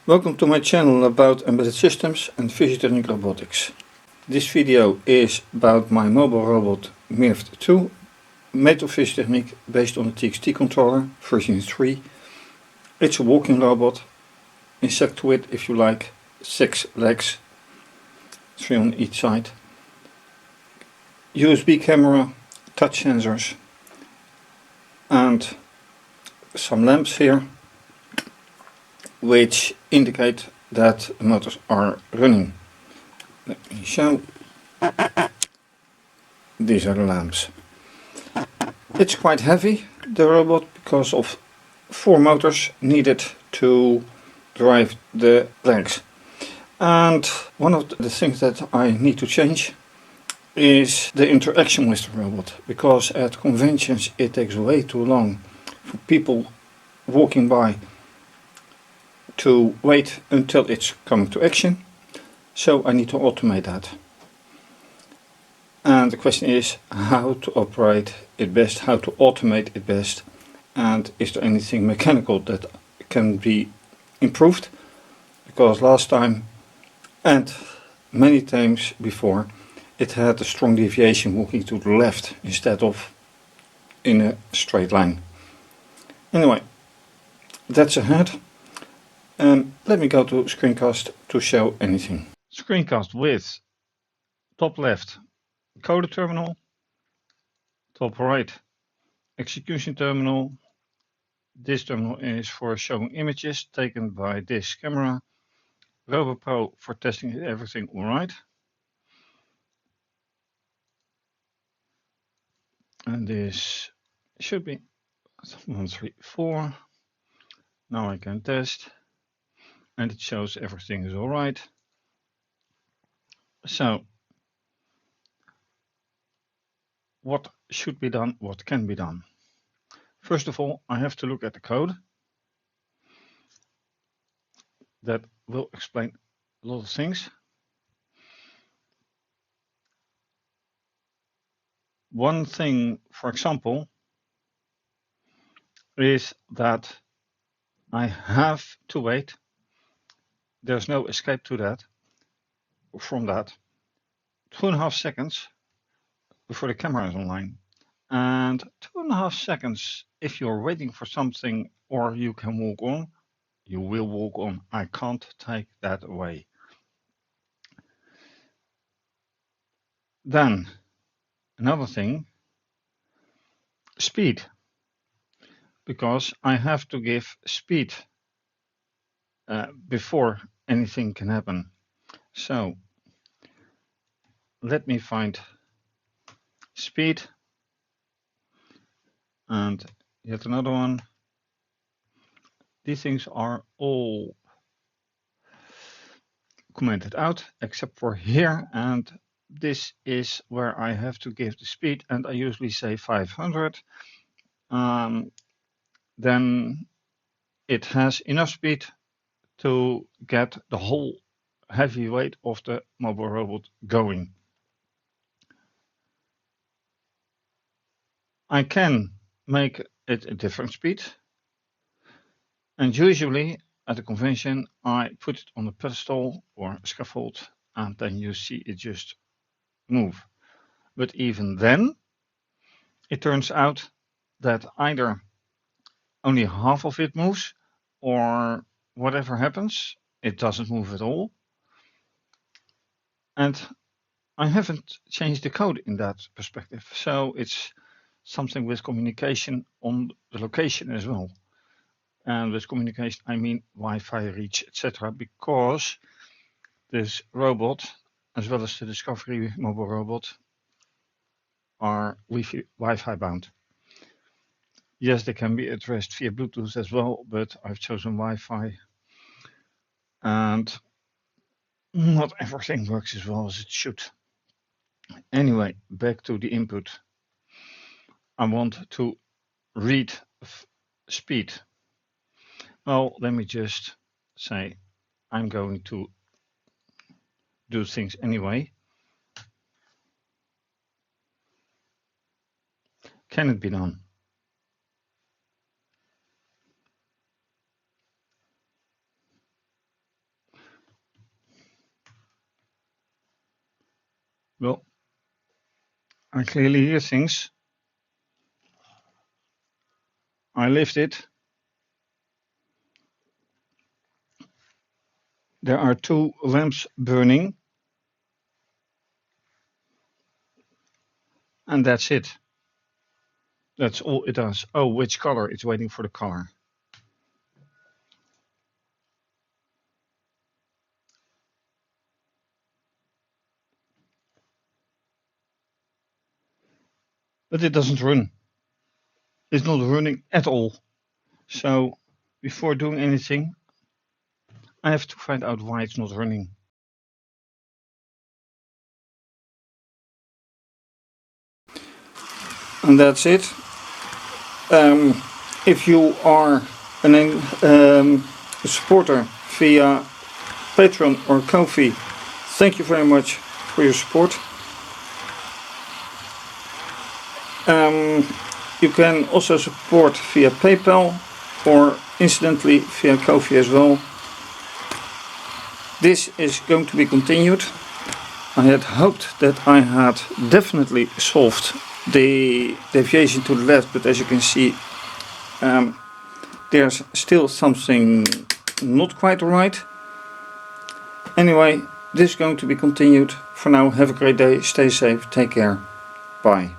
Welcome to my channel about embedded systems and fischertechnik robotics. This video is about my mobile robot Mirft2, made of fischertechnik based on a TXT controller, version 3. It's a walking robot. Insect to it, if you like, 6 legs, 3 on each side. USB camera, touch sensors, and some lamps here, which indicate that the motors are running. Let me show. These are the lamps. It's quite heavy, the robot, because of 4 motors needed to drive the legs. And one of the things that I need to change is the interaction with the robot, because at conventions it takes way too long for people walking by to wait until it's coming to action. So I need to automate that. And the question is how to operate it best, how to automate it best, and is there anything mechanical that can be improved? Because last time and many times before it had a strong deviation walking to the left instead of in a straight line. Anyway, that's ahead. Let me go to screencast to show anything. Screencast with top left coder terminal, top right execution terminal. This terminal is for showing images taken by this camera. RoboPro for testing everything alright. And this should be 1, 3, 4. Now I can test. And it shows everything is alright. So, what should be done, what can be done? First of all, I have to look at the code. That will explain a lot of things. One thing, for example, is that I have to wait. There's no escape to that, from that. 2.5 seconds before the camera is online. And 2.5 seconds if you're waiting for something or you can walk on, you will walk on. I can't take that away. Then, another thing, speed. Because I have to give speed before anything can happen. So let me find speed and yet another one. These things are all commented out except for here, and this is where I have to give the speed, and I usually say 500. Then it has enough speed to get the whole heavy weight of the mobile robot going. I can make it a different speed, and usually at a convention I put it on a pedestal or a scaffold, and then you see it just move. But even then it turns out that either only half of it moves, or whatever happens, it doesn't move at all. And I haven't changed the code in that perspective, so it's something with communication on the location as well. And with communication I mean Wi-Fi reach, etc. Because this robot, as well as the Discovery mobile robot, are Wi-Fi bound. Yes, they can be addressed via Bluetooth as well, but I've chosen Wi-Fi. And not everything works as well as it should. Anyway, back to the input. I want to read speed. Well, let me just say I'm going to do things anyway. Can it be done? Well, I clearly hear things. I lift it. There are 2 lamps burning. And that's it. That's all it does. Oh, which color? It's waiting for the color. But it doesn't run. It's not running at all. So before doing anything, I have to find out why it's not running. And that's it. If you are a supporter via Patreon or Ko-fi, thank you very much for your support. You can also support via PayPal or incidentally via Ko-fi as well. This is going to be continued. I had hoped that I had definitely solved the deviation to the left, but as you can see, there's still something not quite right. Anyway, this is going to be continued. For now, have a great day, stay safe, take care, bye.